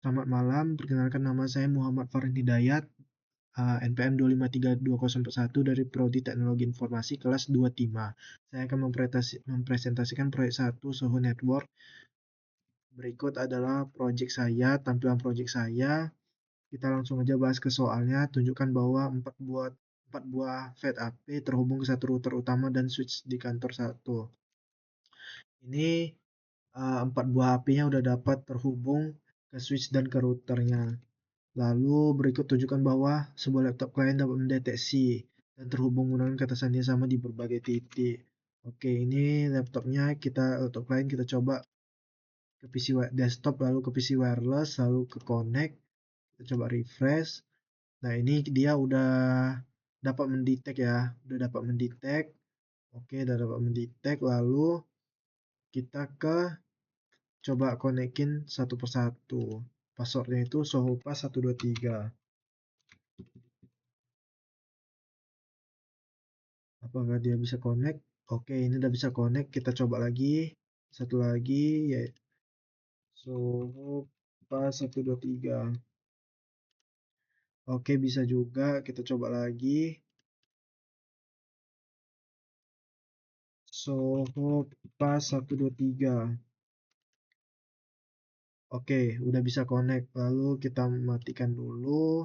Selamat malam, perkenalkan nama saya Muhammad Farhan Hidayat, NPM 2532041 dari Prodi Teknologi Informasi kelas 2 Tima. Saya akan mempresentasikan proyek 1 Soho Network. Berikut adalah tampilan proyek saya. Kita langsung aja bahas ke soalnya. Tunjukkan bahwa 4 buah FAT AP terhubung ke satu router utama dan switch di kantor satu. Ini 4 buah AP-nya udah dapat terhubung ke switch dan ke routernya. Lalu berikut tunjukkan bahwa sebuah laptop klien dapat mendeteksi dan terhubung menggunakan kata sandi yang sama di berbagai titik. Oke, ini laptop klien kita coba ke PC desktop, lalu ke PC wireless, lalu ke connect. Kita coba refresh. Nah, ini dia udah dapat mendetek ya, udah dapat mendetek. Oke, udah dapat mendetek. Lalu kita coba konekin satu persatu. Passwordnya itu sohopass 123. Apakah dia bisa connect? Oke, ini udah bisa connect. Kita coba lagi. Satu lagi, ya. Sohopass 123. Oke, bisa juga. Kita coba lagi. Sohopass 123. Oke, udah bisa connect. Lalu kita matikan dulu.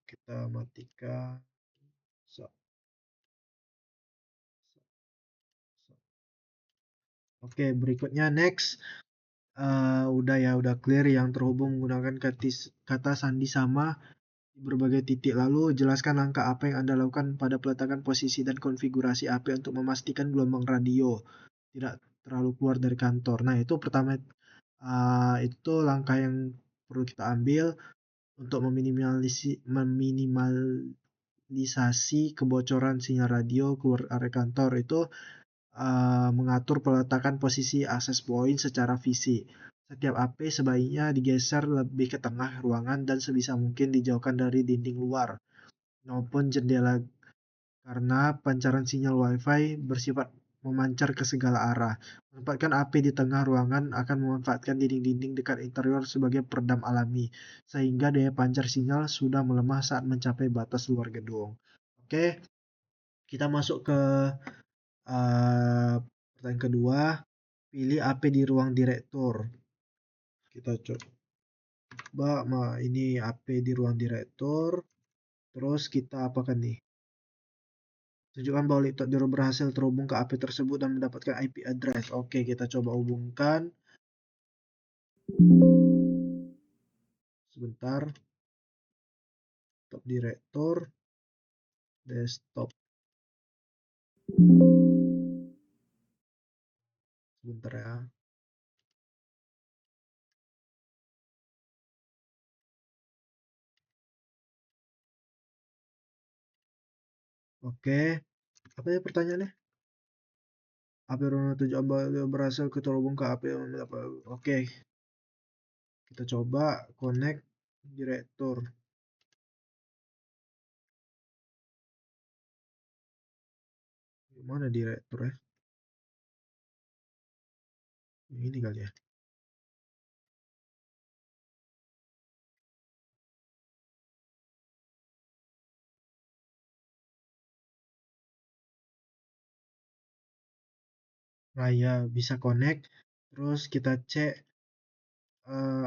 Kita matikan. So, so. Oke, berikutnya next. Udah clear yang terhubung menggunakan kata sandi sama di berbagai titik. Lalu jelaskan langkah apa yang Anda lakukan pada peletakan posisi dan konfigurasi AP untuk memastikan gelombang radio tidak terlalu keluar dari kantor. Nah, itu pertama, itu langkah yang perlu kita ambil untuk meminimalisasi kebocoran sinyal radio keluar area kantor. Itu mengatur peletakan posisi access point secara fisik. Setiap AP sebaiknya digeser lebih ke tengah ruangan dan sebisa mungkin dijauhkan dari dinding luar maupun jendela karena pancaran sinyal Wi-Fi bersifat memancar ke segala arah. Menempatkan AP di tengah ruangan akan memanfaatkan dinding-dinding dekat interior sebagai peredam alami, sehingga daya pancar sinyal sudah melemah saat mencapai batas luar gedung. Oke, kita masuk ke pertanyaan kedua. Pilih AP di ruang direktur. Kita coba, ini AP di ruang direktur. Terus kita apakan nih? Tunjukkan bahwa laptop Jero berhasil terhubung ke AP tersebut dan mendapatkan IP address. Oke, kita coba hubungkan. Sebentar. Laptop direktur. Desktop. Sebentar ya. Oke. Apa ya pertanyaannya? AP ruang 7 berhasil terhubung ke AP. Oke. Kita coba connect direktur. Mana direktur ya? Ini kali ya. Nah ya, bisa connect. Terus kita cek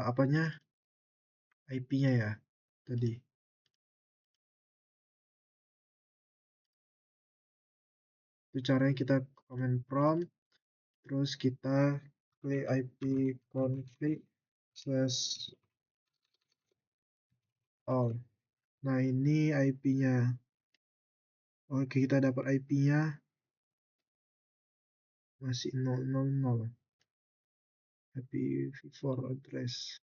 apanya? IP-nya ya. Tadi. Itu caranya kita command prompt. Terus kita klik IP config /all. Nah, ini IP-nya. Oke, kita dapat IP-nya masih 000. IPv4 address.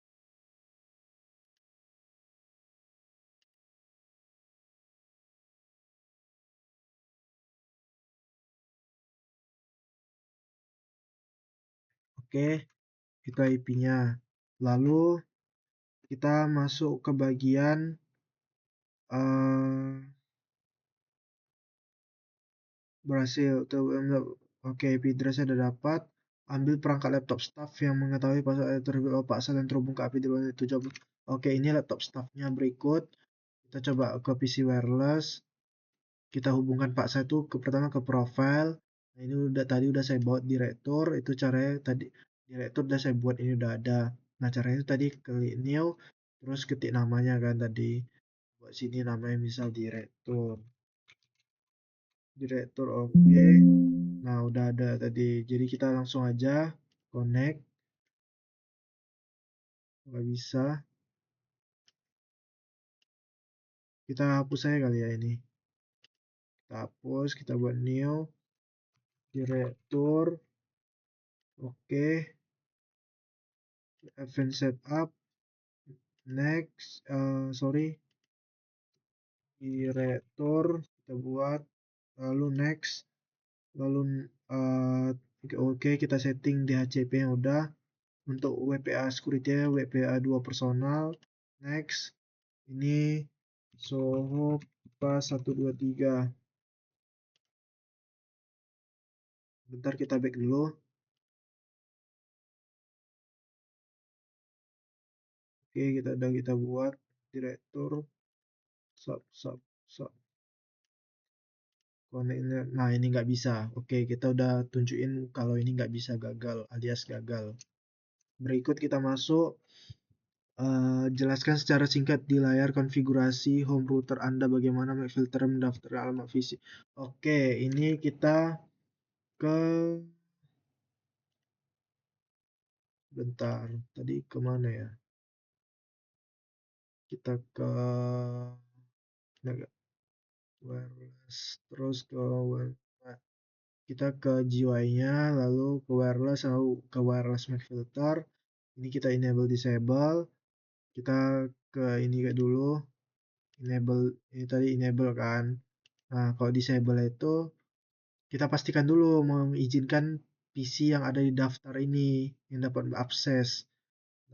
Oke, itu IP-nya. Lalu kita masuk ke bagian berhasil. Oke, IP address-nya udah dapat. ambil perangkat laptop staff yang mengetahui password terlebih dahulu paksa dan terhubung ke API di luar itu coba. Oke, ini laptop staffnya berikut. Kita coba ke PC wireless. Kita hubungkan paksa itu pertama ke profile. Nah, ini tadi udah saya buat direktur. Itu caranya tadi direktur udah saya buat, ini udah ada. Nah, caranya itu tadi klik new, terus ketik namanya kan tadi. Buat sini namanya misal direktur. Direktur oke. Nah, udah ada tadi. Jadi kita langsung aja connect. Nggak bisa. Kita hapus aja kali ya ini. Kita hapus, kita buat new. Direktur. Oke. Advanced setup. Next. Sorry. Direktur. Kita buat. Lalu next. Lalu oke, kita setting DHCP yang udah. Untuk WPA security WPA 2 personal. Next. Ini Soho pas 123. Bentar kita back dulu. Oke, kita buat direktur sub sub sub connect. Nah, ini nggak bisa. Oke, kita udah tunjukin kalau ini nggak bisa, gagal alias gagal. Berikut kita masuk. Jelaskan secara singkat di layar konfigurasi home router Anda bagaimana memfilter mendaftar alamat fisik. Oke, ini kita ke bentar. Tadi kemana ya? Kita ke wireless, terus kita ke GUI-nya, lalu ke wireless, lalu ke wireless make filter. Ini kita enable disable. Kita ke ini dulu, enable ini tadi enable kan. Nah, kalau disable itu kita pastikan dulu mengizinkan PC yang ada di daftar ini yang dapat akses.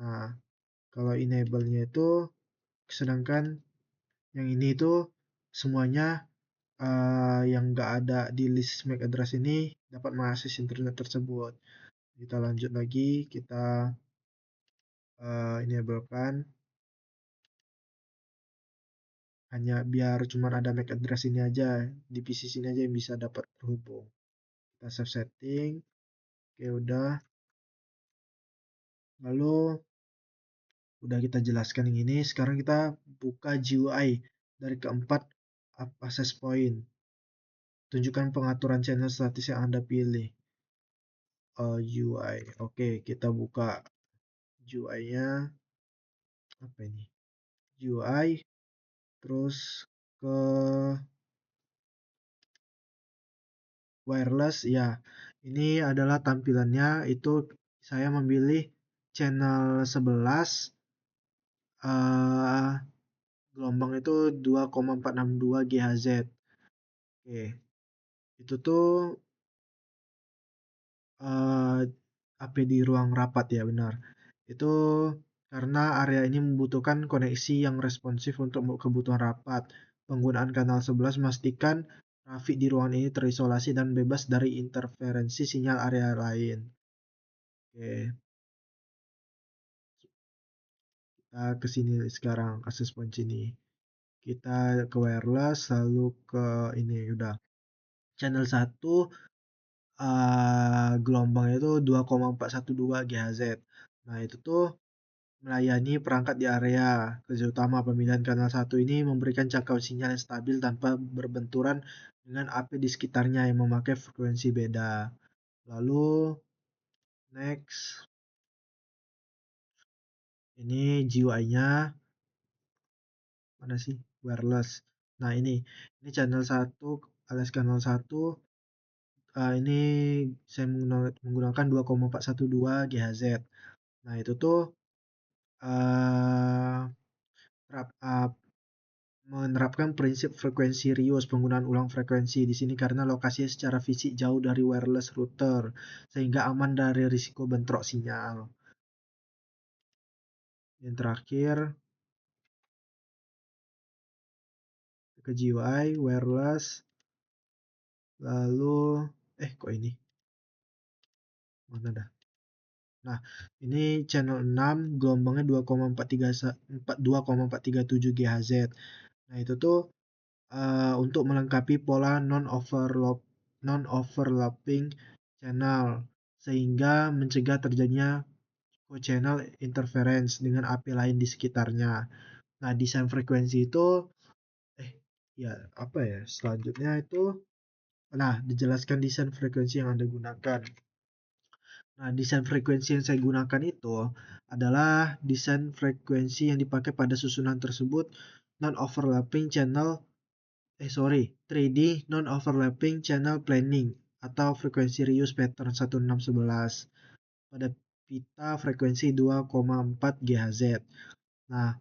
Nah, kalau enable-nya itu, sedangkan yang ini itu semuanya yang nggak ada di list MAC address ini dapat mengakses internet tersebut. Kita lanjut lagi, kita enablekan hanya biar cuma ada MAC address ini aja, di PC sini aja yang bisa dapat terhubung. Kita save setting. Oke, udah. Lalu udah kita jelaskan yang ini, sekarang kita buka GUI dari keempat access point. Tunjukkan pengaturan channel status yang Anda pilih. UI. Oke, kita buka GUI-nya. Apa ini? GUI. Terus ke wireless. Ya, ini adalah tampilannya. Itu saya memilih channel 11. Gelombang itu 2,462 GHz. Oke, itu tuh AP di ruang rapat ya, benar. Itu karena area ini membutuhkan koneksi yang responsif untuk kebutuhan rapat. Penggunaan kanal 11 memastikan trafik di ruangan ini terisolasi dan bebas dari interferensi sinyal area lain. Oke, kita ke sini sekarang, akses point sini. Kita ke wireless, lalu ke ini udah. Channel 1 gelombangnya itu 2,412 GHz. Nah, itu tuh melayani perangkat di area. Kerja utama pemilihan kanal 1 ini memberikan jangkauan sinyal yang stabil tanpa berbenturan dengan AP di sekitarnya yang memakai frekuensi beda. Lalu next, ini GUI-nya mana sih? Wireless. Nah, ini channel 1 alias kanal 1. Ini saya menggunakan 2,412 GHz. Nah, itu tuh uh, menerapkan prinsip frekuensi Rios, penggunaan ulang frekuensi di sini karena lokasinya secara fisik jauh dari wireless router, sehingga aman dari risiko bentrok sinyal. Yang terakhir, ke GUI, wireless, lalu, kok ini? Mana dah? Nah, ini channel 6 gelombangnya 2,437 GHz. Nah, itu tuh untuk melengkapi pola non overlapping channel sehingga mencegah terjadinya co-channel interference dengan AP lain di sekitarnya. Nah, desain frekuensi itu eh ya apa ya? Selanjutnya itu dijelaskan desain frekuensi yang Anda gunakan. Nah, desain frekuensi yang saya gunakan itu adalah desain frekuensi yang dipakai pada susunan tersebut non-overlapping channel 3D non-overlapping channel planning atau frekuensi Rius pattern 1611 pada pita frekuensi 2,4 GHz. Nah,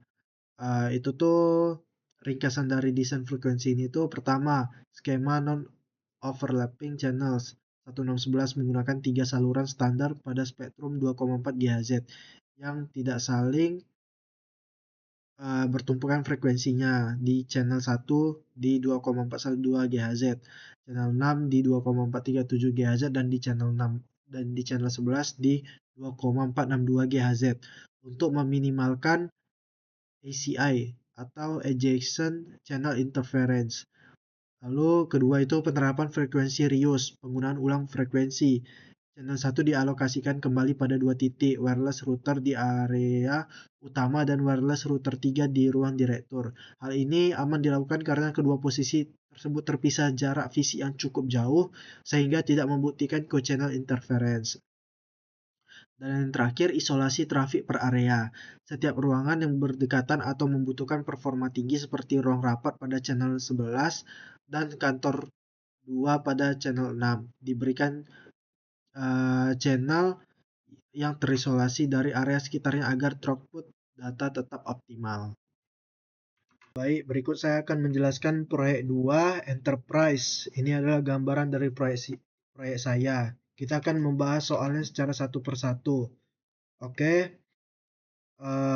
itu tuh ringkasan dari desain frekuensi ini tuh pertama, skema non-overlapping channels 1611 menggunakan 3 saluran standar pada spektrum 2,4 GHz yang tidak saling bertumpukan frekuensinya di channel 1 di 2,412 GHz, channel 6 di 2,437 GHz dan di channel 6 dan di channel 11 di 2,462 GHz untuk meminimalkan ACI atau Adjacent Channel Interference. Lalu kedua itu penerapan frekuensi Rius, penggunaan ulang frekuensi. Channel 1 dialokasikan kembali pada dua titik wireless router di area utama dan wireless router 3 di ruang direktur. Hal ini aman dilakukan karena kedua posisi tersebut terpisah jarak visi yang cukup jauh sehingga tidak membuktikan co-channel interference. Dan yang terakhir, isolasi trafik per area. Setiap ruangan yang berdekatan atau membutuhkan performa tinggi seperti ruang rapat pada channel 11 dan kantor 2 pada channel 6 diberikan channel yang terisolasi dari area sekitarnya agar throughput data tetap optimal. Baik, berikut saya akan menjelaskan proyek 2 Enterprise. Ini adalah gambaran dari proyek saya. Kita akan membahas soalnya secara satu persatu. Oke,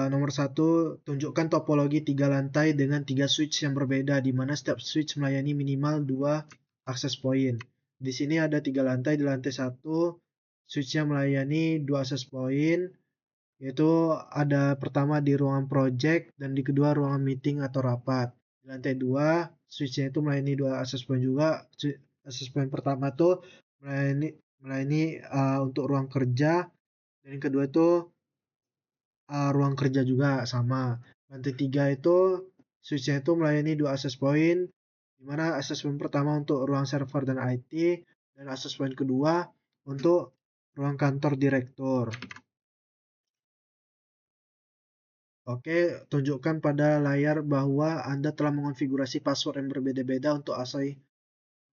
nomor 1, tunjukkan topologi 3 lantai dengan 3 switch yang berbeda, di mana setiap switch melayani minimal 2 akses point. Di sini ada 3 lantai. Di lantai 1, switch-nya melayani 2 akses point, yaitu ada pertama di ruangan project dan di kedua ruangan meeting atau rapat. Di lantai 2, switch-nya itu melayani 2 akses point juga. Akses point pertama tuh melayani untuk ruang kerja, dan yang kedua itu ruang kerja juga sama. Lantai 3 itu switch-nya itu melayani 2 akses point, di mana akses point pertama untuk ruang server dan IT, dan akses point kedua untuk ruang kantor direktur. Oke, tunjukkan pada layar bahwa Anda telah mengonfigurasi password yang berbeda-beda untuk ASI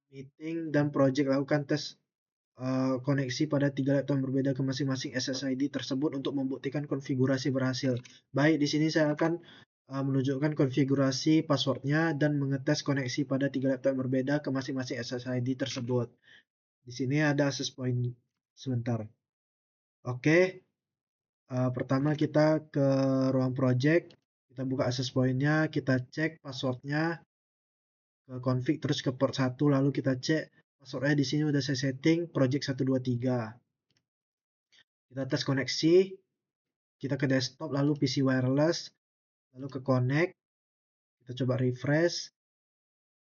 meeting dan project. Lakukan tes koneksi pada 3 laptop yang berbeda ke masing-masing SSID tersebut untuk membuktikan konfigurasi berhasil. Baik, di sini saya akan menunjukkan konfigurasi passwordnya dan mengetes koneksi pada 3 laptop yang berbeda ke masing-masing SSID tersebut. Di sini ada access point sebentar. Oke, pertama kita ke ruang project, kita buka access point-nya, kita cek passwordnya, ke config terus ke port 1, lalu kita cek passwordnya. Di sini udah saya setting project 123. Kita tes koneksi, kita ke desktop, lalu PC wireless, lalu ke connect, kita coba refresh,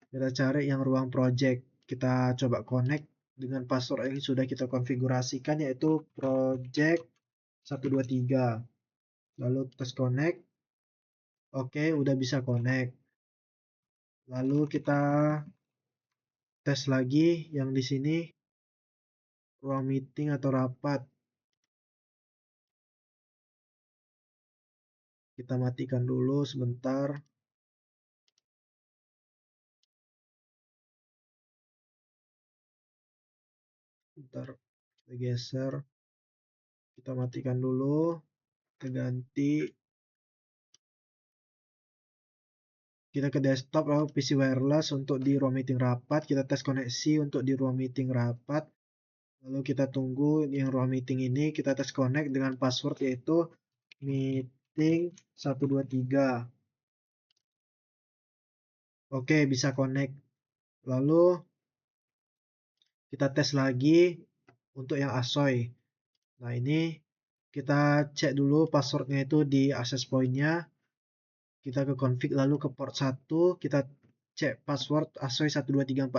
kita cari yang ruang project, kita coba connect dengan password yang sudah kita konfigurasikan, yaitu project 123. Lalu tes connect, oke, udah bisa connect. Lalu kita tes lagi yang di sini ruang meeting atau rapat. Kita matikan dulu sebentar. Bentar, kita geser. Kita matikan dulu. Kita ganti. Kita ke desktop lalu PC wireless untuk di ruang meeting rapat. Kita tes koneksi untuk di ruang meeting rapat. Lalu kita tunggu yang ruang meeting ini. Kita tes connect dengan password yaitu meeting 123. Oke, bisa connect. Lalu kita tes lagi untuk yang ASOI. Nah, ini kita cek dulu passwordnya itu di access point-nya. Kita ke config lalu ke port 1, kita cek password ASOI 12345.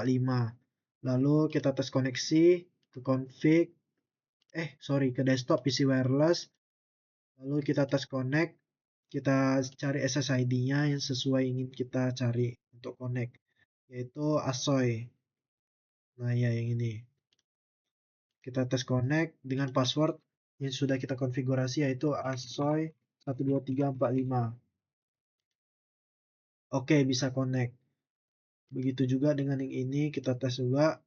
Lalu kita tes koneksi ke config, ke desktop PC wireless. Lalu kita tes connect, kita cari SSID-nya yang sesuai ingin kita cari untuk connect, yaitu ASOI. Nah, ya yang ini. Kita tes connect dengan password yang sudah kita konfigurasi yaitu ASOI 12345. Oke, bisa connect. Begitu juga dengan yang ini, kita tes juga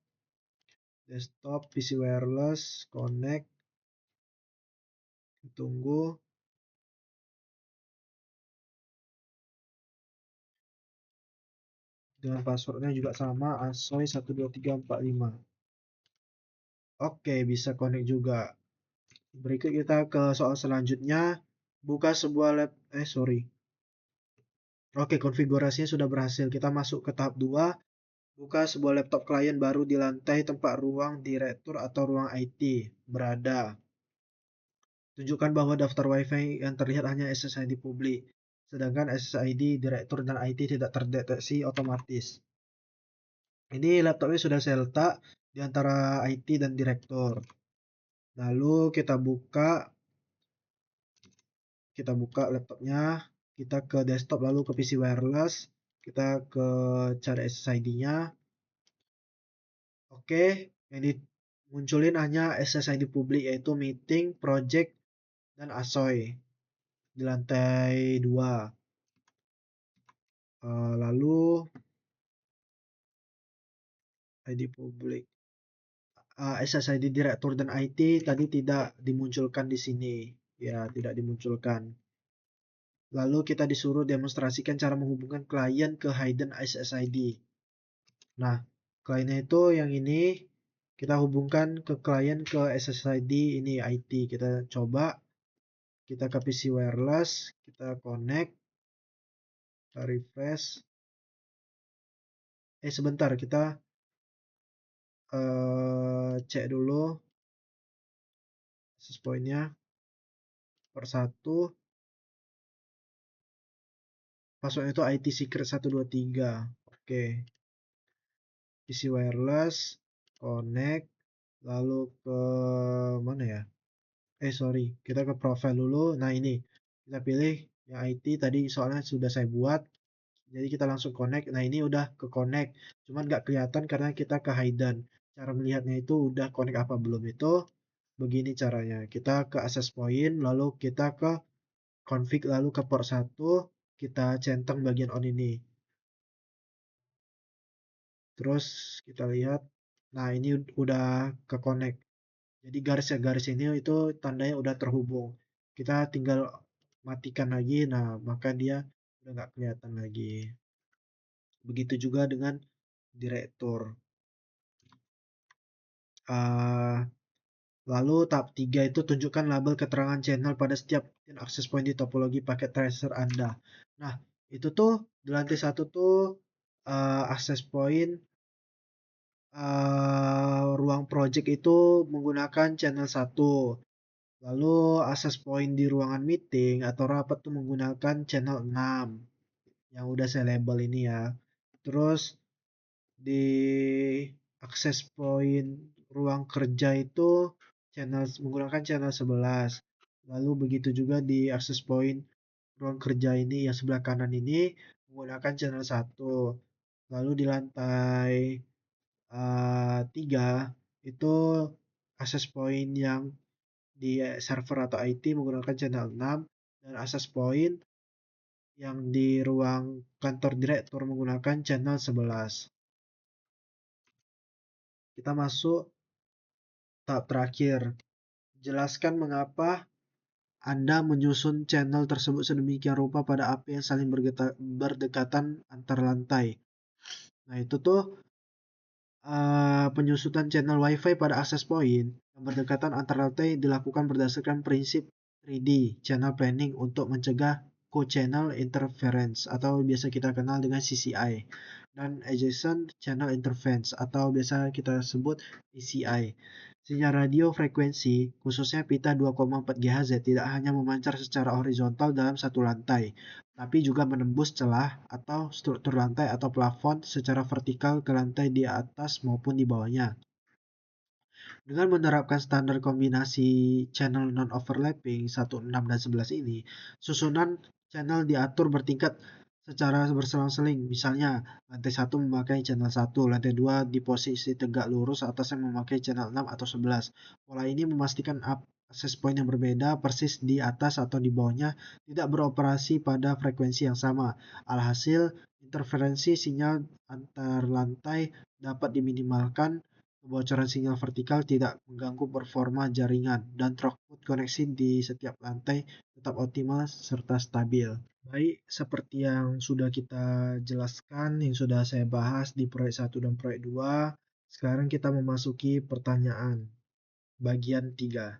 desktop PC wireless connect. Tunggu. Dengan passwordnya juga sama, ASOI 12345. Oke, bisa connect juga. Berikut kita ke soal selanjutnya. Buka sebuah Oke, konfigurasinya sudah berhasil. Kita masuk ke tahap 2. Buka sebuah laptop klien baru di lantai tempat ruang direktur atau ruang IT berada. Tunjukkan bahwa daftar WiFi yang terlihat hanya SSID publik, sedangkan SSID direktur dan IT tidak terdeteksi otomatis. Ini laptopnya sudah saya letak di antara IT dan direktur. Lalu kita buka laptopnya, kita ke desktop lalu ke PC wireless, kita ke cari SSID-nya. Oke, yang dimunculin hanya SSID publik yaitu meeting, project, dan ASOI di lantai 2. Lalu ID publik, SSID direktur dan IT tadi tidak dimunculkan di sini. Ya, tidak dimunculkan. Lalu kita disuruh demonstrasikan cara menghubungkan klien ke hidden SSID. Nah, kliennya itu yang ini, kita hubungkan ke klien ke SSID ini IT. Kita coba, kita ke PC wireless, kita connect, kita refresh. Sebentar, kita cek dulu access point-nya per satu. Passwordnya itu IT secret 123. Oke. PC wireless, connect, lalu ke mana ya? Kita ke profile dulu. Nah, ini kita pilih yang IT tadi soalnya sudah saya buat. Jadi kita langsung connect. Nah, ini udah ke connect. Cuman nggak kelihatan karena kita ke hidden. Cara melihatnya itu udah connect apa belum itu begini caranya. Kita ke access point, lalu kita ke config, lalu ke port 1, kita centang bagian on ini. Terus kita lihat, nah ini udah ke connect. Jadi garis ini itu tandanya udah terhubung. Kita tinggal matikan lagi, nah maka dia udah nggak kelihatan lagi. Begitu juga dengan direktur. Lalu tahap 3 itu tunjukkan label keterangan channel pada setiap access point di topologi paket tracer Anda. Nah, itu tuh di lantai 1 tuh access point ruang project itu menggunakan channel 1. Lalu access point di ruangan meeting atau rapat tuh menggunakan channel 6 yang udah saya label ini ya. Terus di access point ruang kerja itu menggunakan channel 11. Lalu begitu juga di access point ruang kerja ini yang sebelah kanan ini menggunakan channel 1. Lalu di lantai 3 itu access point yang di server atau IT menggunakan channel 6 dan access point yang di ruang kantor direktur menggunakan channel 11. Kita masuk tahap terakhir. Jelaskan mengapa Anda menyusun channel tersebut sedemikian rupa pada AP yang saling berdekatan antar lantai. Nah, itu tuh penyusutan channel WiFi pada access point yang berdekatan antar lantai dilakukan berdasarkan prinsip 3D channel planning untuk mencegah co-channel interference atau biasa kita kenal dengan CCI dan adjacent channel interference atau biasa kita sebut ACI. Sinyal radio frekuensi, khususnya pita 2,4 GHz, tidak hanya memancar secara horizontal dalam satu lantai, tapi juga menembus celah atau struktur lantai atau plafon secara vertikal ke lantai di atas maupun di bawahnya. Dengan menerapkan standar kombinasi channel non-overlapping 16 dan 11 ini, susunan channel diatur bertingkat secara berselang-seling. Misalnya, lantai 1 memakai channel 1, lantai 2 di posisi tegak lurus atasnya memakai channel 6 atau 11. Pola ini memastikan akses point yang berbeda persis di atas atau di bawahnya tidak beroperasi pada frekuensi yang sama. Alhasil, interferensi sinyal antar lantai dapat diminimalkan. Kebocoran sinyal vertikal tidak mengganggu performa jaringan, dan throughput koneksi di setiap lantai tetap optimal serta stabil. Baik, seperti yang sudah kita jelaskan, yang sudah saya bahas di proyek 1 dan proyek 2, sekarang kita memasuki pertanyaan bagian 3.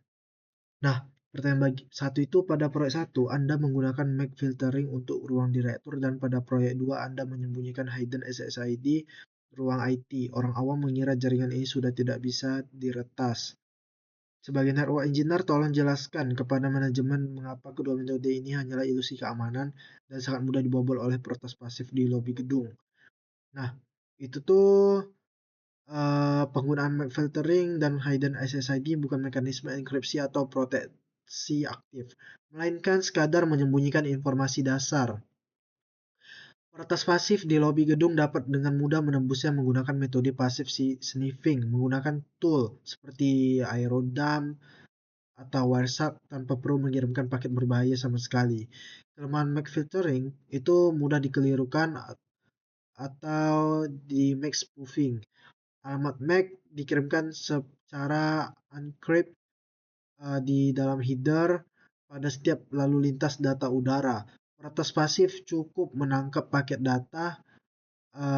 Nah, pertanyaan bagi 1 itu pada proyek 1 Anda menggunakan MAC filtering untuk ruang direktur, dan pada proyek 2 Anda menyembunyikan hidden SSID ruang IT. Orang awam mengira jaringan ini sudah tidak bisa diretas. Sebagai network engineer, tolong jelaskan kepada manajemen mengapa kedua metode ini hanyalah ilusi keamanan dan sangat mudah dibobol oleh protes pasif di lobi gedung. Nah, itu tuh penggunaan MAC filtering dan hidden SSID bukan mekanisme enkripsi atau proteksi aktif, melainkan sekadar menyembunyikan informasi dasar. Peretas pasif di lobi gedung dapat dengan mudah menembusnya menggunakan metode pasif sniffing menggunakan tool seperti Aerodump atau Wireshark tanpa perlu mengirimkan paket berbahaya sama sekali. Kelemahan MAC filtering itu mudah dikelirukan atau di MAC spoofing. Alamat MAC dikirimkan secara uncrypt di dalam header pada setiap lalu lintas data udara. Peretas pasif cukup menangkap paket data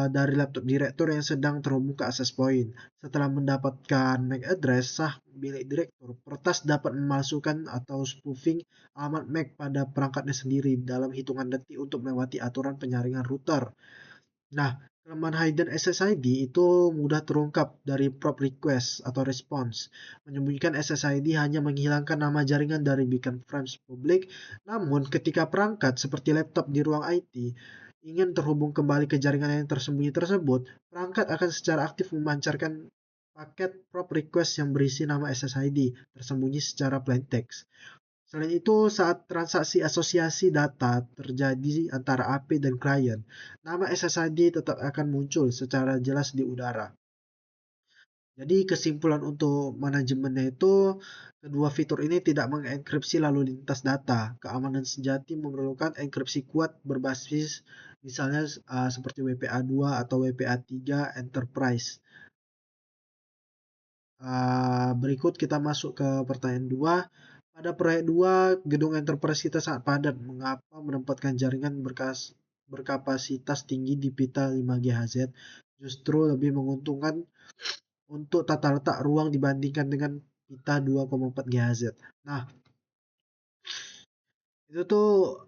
dari laptop direktur yang sedang terhubung ke access point. Setelah mendapatkan MAC address sah milik direktur, peretas dapat memalsukan atau spoofing alamat MAC pada perangkatnya sendiri dalam hitungan detik untuk melewati aturan penyaringan router. Nah, kelemahan hidden SSID itu mudah terungkap dari prop request atau response. Menyembunyikan SSID hanya menghilangkan nama jaringan dari beacon frames publik, namun ketika perangkat seperti laptop di ruang IT ingin terhubung kembali ke jaringan yang tersembunyi tersebut, perangkat akan secara aktif memancarkan paket prop request yang berisi nama SSID tersembunyi secara plain text. Selain itu, saat transaksi asosiasi data terjadi antara AP dan klien, nama SSID tetap akan muncul secara jelas di udara. Jadi kesimpulan untuk manajemennya itu, kedua fitur ini tidak mengenkripsi lalu lintas data. Keamanan sejati memerlukan enkripsi kuat berbasis misalnya seperti WPA2 atau WPA3 Enterprise. Berikut kita masuk ke pertanyaan 2. Pada proyek 2, gedung enterprise kita sangat padat. Mengapa menempatkan jaringan berkapasitas tinggi di pita 5 GHz justru lebih menguntungkan untuk tata letak ruang dibandingkan dengan pita 2,4 GHz? Nah, itu tuh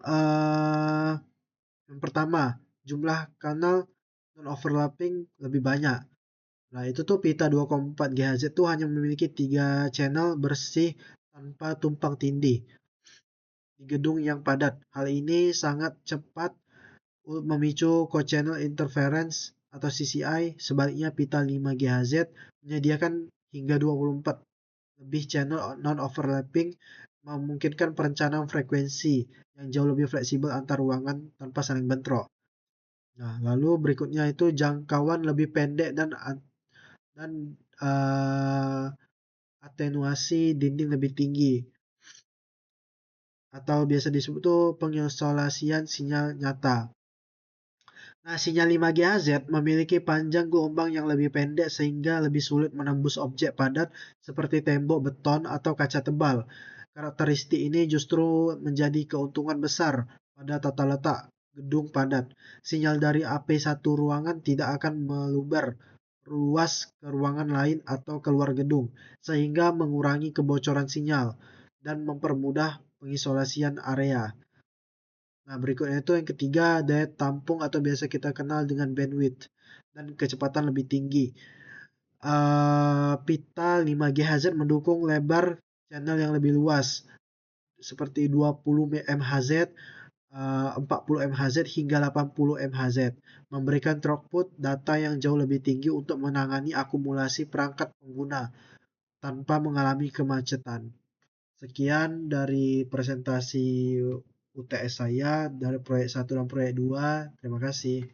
yang pertama, jumlah kanal non-overlapping lebih banyak. Nah, itu tuh pita 2,4 GHz itu hanya memiliki 3 channel bersih tanpa tumpang tindih di gedung yang padat. Hal ini sangat cepat memicu co-channel interference atau CCI. Sebaliknya, pita 5 GHz menyediakan hingga 24 lebih channel non-overlapping, memungkinkan perencanaan frekuensi yang jauh lebih fleksibel antar ruangan tanpa saling bentrok. Nah, lalu berikutnya itu jangkauan lebih pendek dan atenuasi dinding lebih tinggi, atau biasa disebut tuh pengisolasian sinyal nyata. Nah, sinyal 5 GHz memiliki panjang gelombang yang lebih pendek sehingga lebih sulit menembus objek padat seperti tembok beton atau kaca tebal. Karakteristik ini justru menjadi keuntungan besar pada tata letak gedung padat. Sinyal dari AP1 ruangan tidak akan meluber luas ke ruangan lain atau keluar gedung, sehingga mengurangi kebocoran sinyal dan mempermudah pengisolasian area. Nah, berikutnya itu yang ketiga, daya tampung atau biasa kita kenal dengan bandwidth dan kecepatan lebih tinggi. pita 5 GHz mendukung lebar channel yang lebih luas seperti 20 MHz, 40 MHz hingga 80 MHz, memberikan throughput data yang jauh lebih tinggi untuk menangani akumulasi perangkat pengguna tanpa mengalami kemacetan. Sekian dari presentasi UTS saya dari proyek 1 dan proyek 2. Terima kasih.